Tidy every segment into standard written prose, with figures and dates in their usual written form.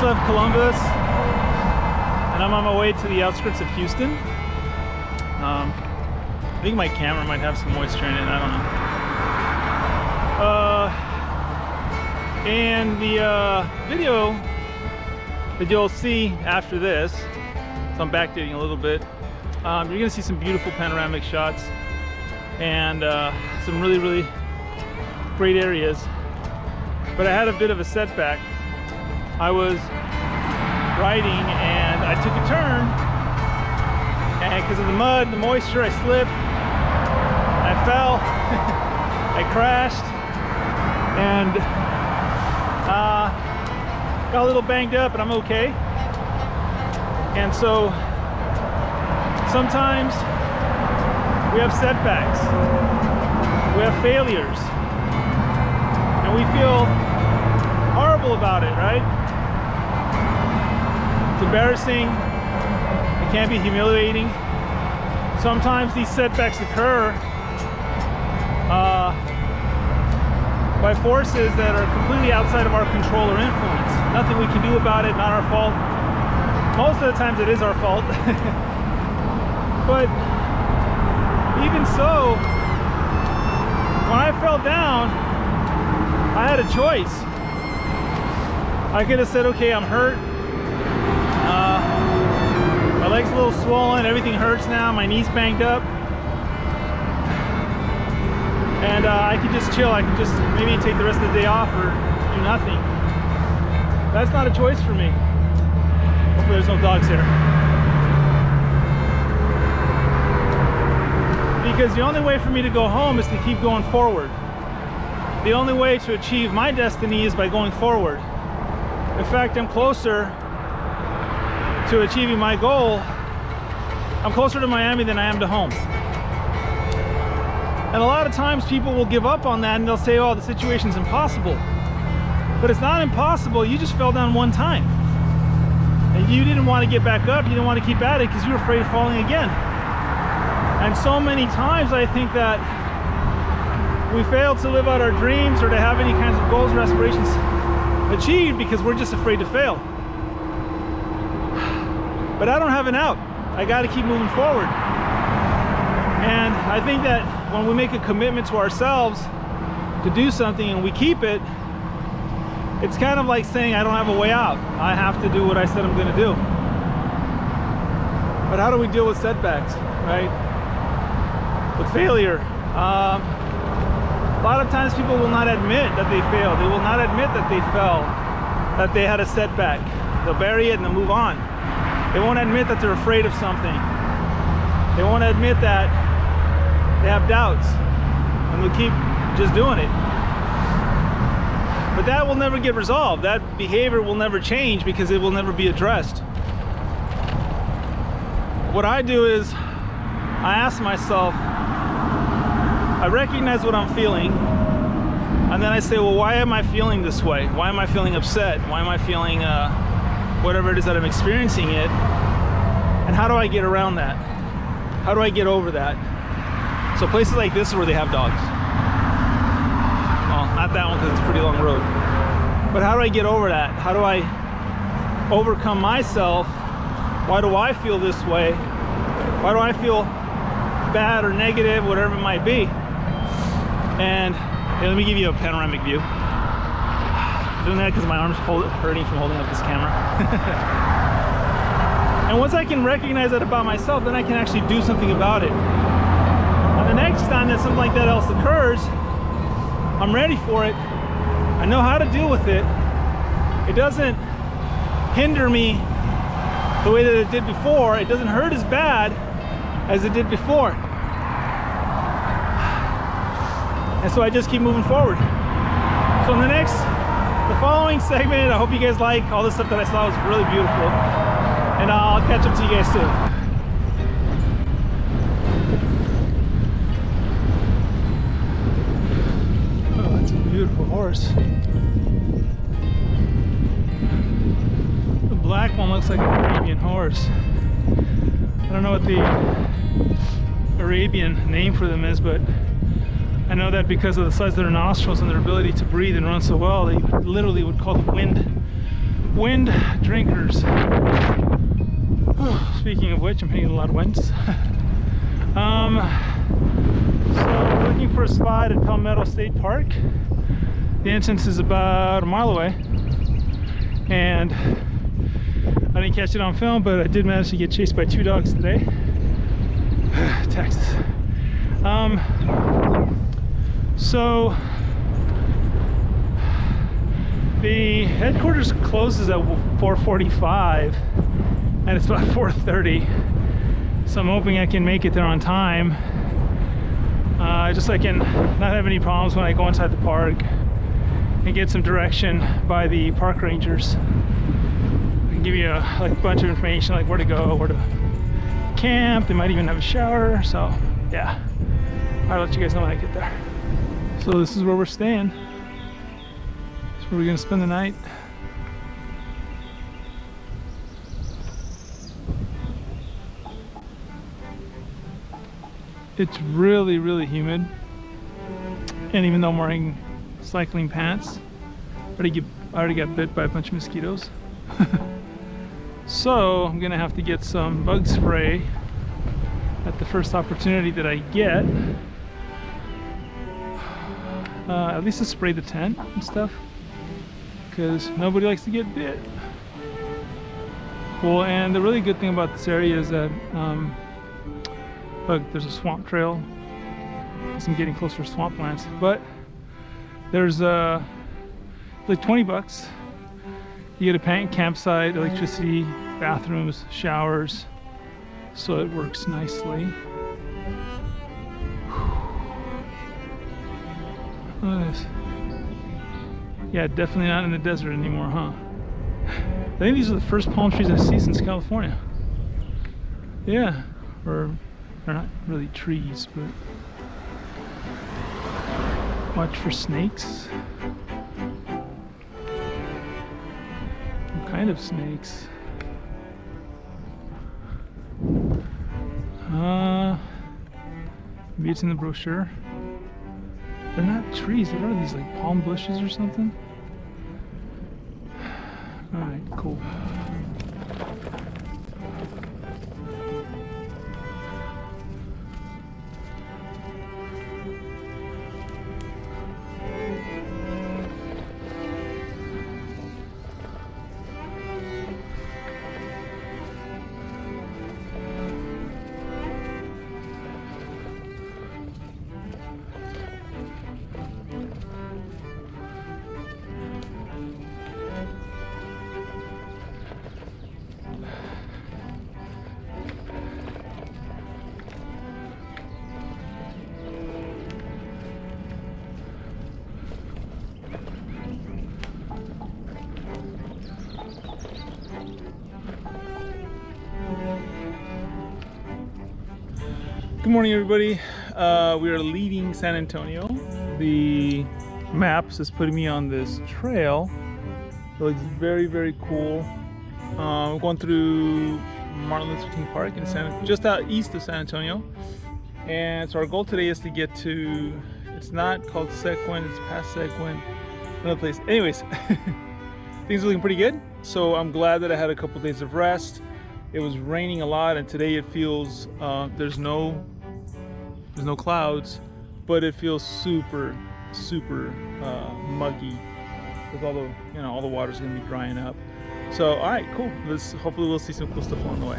just left Columbus and I'm on my way to the outskirts of Houston. I think my camera might have some moisture in it, I don't know. And the video that you'll see after this, so I'm backdating a little bit, you're gonna see some beautiful panoramic shots and some really great areas. But I had a bit of a setback. I was riding and I took a turn, and because of the mud, the moisture, I slipped, I fell, I crashed, and got a little banged up, and I'm okay. And so sometimes we have setbacks, we have failures, and we feel horrible about it, right? It's embarrassing, it can be humiliating. Sometimes these setbacks occur by forces that are completely outside of our control or influence. Nothing we can do about it, not our fault. Most of the times it is our fault. But even so, when I fell down, I had a choice. I could have said, okay, I'm hurt. My leg's a little swollen, everything hurts now, my knee's banged up. And I could just chill, I could just maybe take the rest of the day off or do nothing. That's not a choice for me. Hopefully there's no dogs here. Because the only way for me to go home is to keep going forward. The only way to achieve my destiny is by going forward. In fact, I'm closer to achieving my goal. I'm closer to Miami than I am to home. And a lot of times people will give up on that and they'll say, oh, the situation's impossible. But it's not impossible, you just fell down one time. And you didn't want to get back up, you didn't want to keep at it because you were afraid of falling again. And so many times I think that we fail to live out our dreams or to have any kinds of goals or aspirations achieved because we're just afraid to fail. But I don't have an out. I got to keep moving forward. And I think that when we make a commitment to ourselves to do something and we keep it, it's kind of like saying I don't have a way out. I have to do what I said I'm going to do. But how do we deal with setbacks, right? With failure. A lot of times people will not admit that they failed. They will not admit that they fell, that they had a setback. They'll bury it and they'll move on. They won't admit that they're afraid of something. They won't admit that they have doubts, and they'll keep just doing it. But that will never get resolved. That behavior will never change because it will never be addressed. What I do is I ask myself, I recognize what I'm feeling, and then I say, well, why am I feeling this way? Why am I feeling upset? Why am I feeling whatever it is that I'm experiencing it? And how do I get around that? How do I get over that? So places like this is where they have dogs. Well, not that one because it's a pretty long road. But how do I get over that? How do I overcome myself? Why do I feel this way? Why do I feel bad or negative, whatever it might be? And hey, let me give you a panoramic view. I'm doing that because my arm's hurting from holding up this camera. And once I can recognize that about myself, then I can actually do something about it. And the next time that something like that else occurs, I'm ready for it. I know how to deal with it. It doesn't hinder me the way that it did before. It doesn't hurt as bad as it did before. And so I just keep moving forward. So in the following segment, I hope you guys like all the stuff that I saw. Was really beautiful. And I'll catch up to you guys soon. Oh, that's a beautiful horse. The black one looks like an Arabian horse. I don't know what the Arabian name for them is, but I know that because of the size of their nostrils and their ability to breathe and run so well, they literally would call them wind wind drinkers. Speaking of which, I'm hitting a lot of winds. So looking for a spot at Palmetto State Park. The entrance is about a mile away, and I didn't catch it on film, but I did manage to get chased by 2 dogs today. Texas. So the headquarters closes at 4:45, and it's about 4:30. So I'm hoping I can make it there on time, just so I can not have any problems when I go inside the park and get some direction by the park rangers. I can give you a bunch of information, like where to go, where to camp. They might even have a shower. So yeah, I'll let you guys know when I get there. So this is where we're staying. This is where we're gonna spend the night. It's really, really humid, and even though I'm wearing cycling pants, I already got bit by a bunch of mosquitoes. So I'm gonna have to get some bug spray at the first opportunity that I get. At least to spray the tent and stuff, because nobody likes to get bit. Well, and the really good thing about this area is that look, there's a swamp trail. I'm getting closer to swamplands, but there's like 20 bucks. You get a campsite, electricity, bathrooms, showers, so it works nicely. Look at this. Yeah, definitely not in the desert anymore, huh? I think these are the first palm trees I see since California. Yeah, or they're not really trees, but watch for snakes. What kind of snakes? Maybe it's in the brochure. They're not trees. What are these, like palm bushes or something? All right, cool. Good morning, everybody. We are leaving San Antonio. The maps is putting me on this trail. It looks very, very cool. We're going through Martin Luther King Park in just out east of San Antonio. And so our goal today is to get to, it's not called Sequin, it's past Sequin, another place. Anyways, things are looking pretty good. So I'm glad that I had a couple days of rest. It was raining a lot, and today it feels there's no clouds, but it feels super muggy with all the all the water's gonna be drying up. So all right, cool. Hopefully we'll see some cool stuff along the way.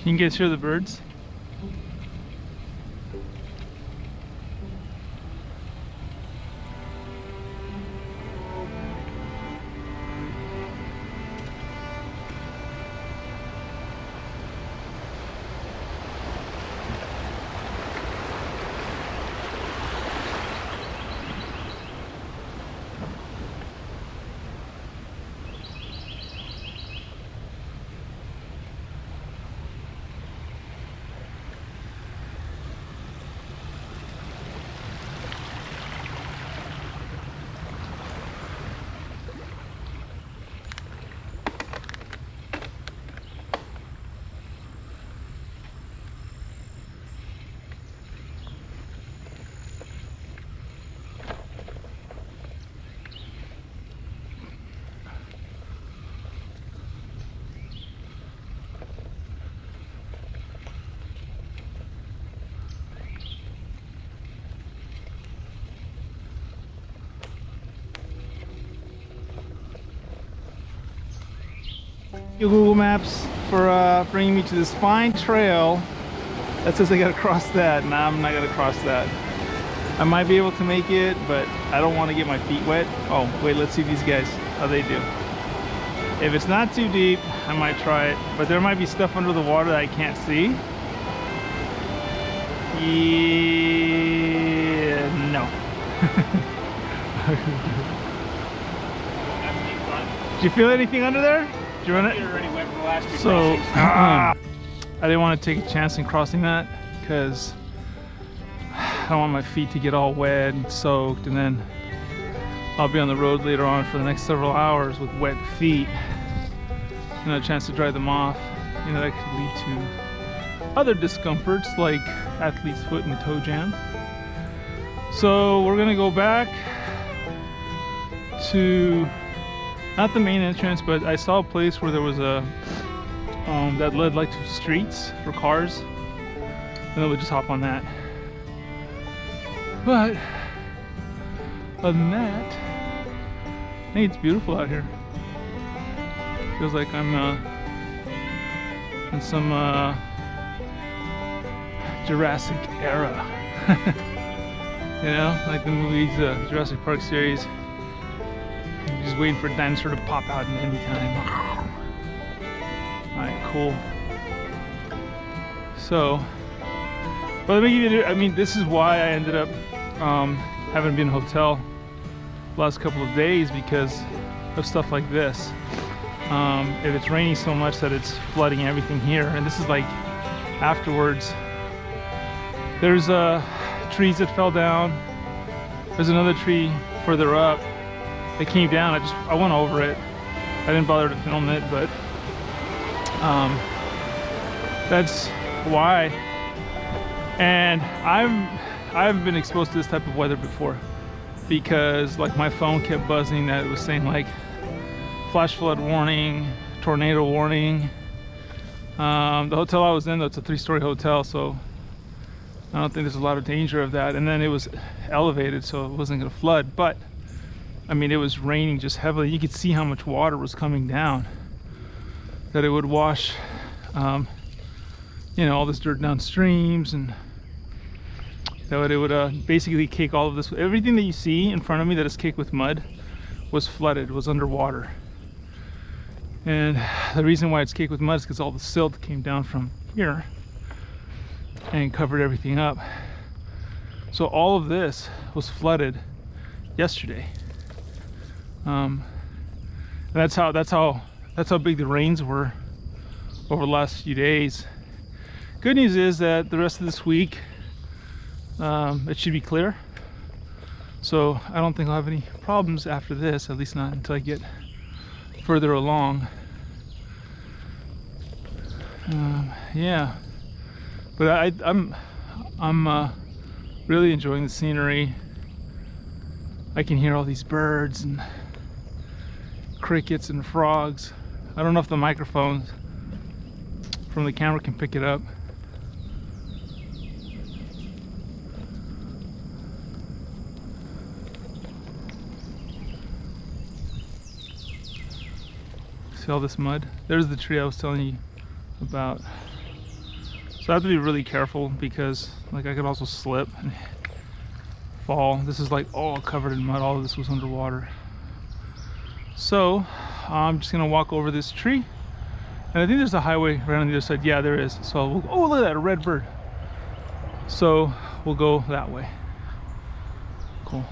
Can you guys hear the birds? you, Google Maps, for bringing me to this fine trail that says I gotta cross that. Nah, I'm not gonna cross that. I might be able to make it, but I don't want to get my feet wet. Oh, wait, let's see these guys, how they do. If it's not too deep, I might try it, but there might be stuff under the water that I can't see. Yeah, no. Did you feel anything under there? Did you run it? So, I didn't want to take a chance in crossing that because I don't want my feet to get all wet and soaked, and then I'll be on the road later on for the next several hours with wet feet. No chance to dry them off. You know, that could lead to other discomforts like athlete's foot and toe jam. So we're gonna go back to not the main entrance, but I saw a place where there was a that led like to streets for cars, and then we'll just hop on that. But other than that, I think it's beautiful out here. Feels like I'm in some Jurassic era. You know, like the movies, Jurassic Park series. You're just waiting for a dinosaur to pop out in any time. Alright, cool. So, but let me give you, I mean, this is why I ended up having been in a hotel the last couple of days, because of stuff like this. If it's raining so much that it's flooding everything here, and this is like afterwards, there's trees that fell down. There's another tree further up that came down. I went over it. I didn't bother to film it, but that's why. And I've been exposed to this type of weather before, because like my phone kept buzzing that it was saying like flash flood warning, tornado warning. The hotel I was in, though, it's a 3-story hotel, so I don't think there's a lot of danger of that. And then it was elevated, so it wasn't going to flood. But I mean, it was raining just heavily. You could see how much water was coming down, that it would wash you know, all this dirt down streams, and that it would basically cake all of this. Everything that you see in front of me that is caked with mud was flooded, was underwater. And the reason why it's caked with mud is because all the silt came down from here and covered everything up. So all of this was flooded yesterday. And that's how big the rains were over the last few days. Good news is that the rest of this week it should be clear. So I don't think I'll have any problems after this, at least not until I get further along. Yeah, but I'm really enjoying the scenery. I can hear all these birds and crickets and frogs. I don't know if the microphone from the camera can pick it up. See all this mud? There's the tree I was telling you about. So I have to be really careful, because like I could also slip and fall. This is like all covered in mud. All of this was underwater. So I'm just gonna walk over this tree, and I think there's a highway right on the other side. Yeah, there is. So we'll, oh, look at that, a red bird. So we'll go that way. Cool.